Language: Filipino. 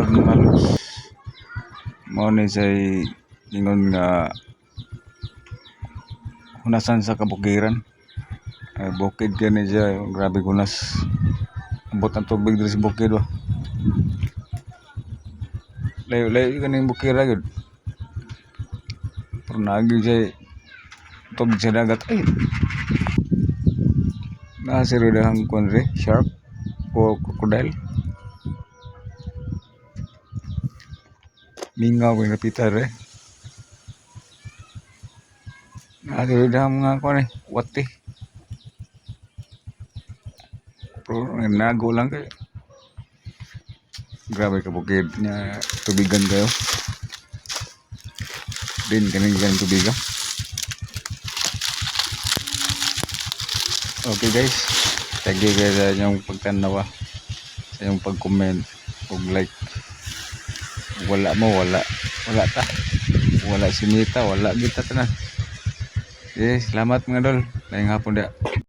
animals. Mao ni say ingon nga hunasan sa kabukiran. Bukid kani siya, grabe hunas. Ambot ang tubig diri sa bukid ba. Layo-layo kaning bukira gyud. Pero naagi siya tubig sa dagat. Ay, nasiro dahang kunre, shark o crocodile. Mingaw ko napitar eh. Nasiro dahang mga kun eh, wati. Pero nago lang kayo. Grabe ka bukid niya, tubigan kayo. Din kaning tubigan. Okay guys, thank you guys sa inyong pagtanawa, sa inyong pag-comment ug like. Wala mo, wala ta, wala si Mita, wala kita tanan. Okay, salamat mga dol, laing hapon dia.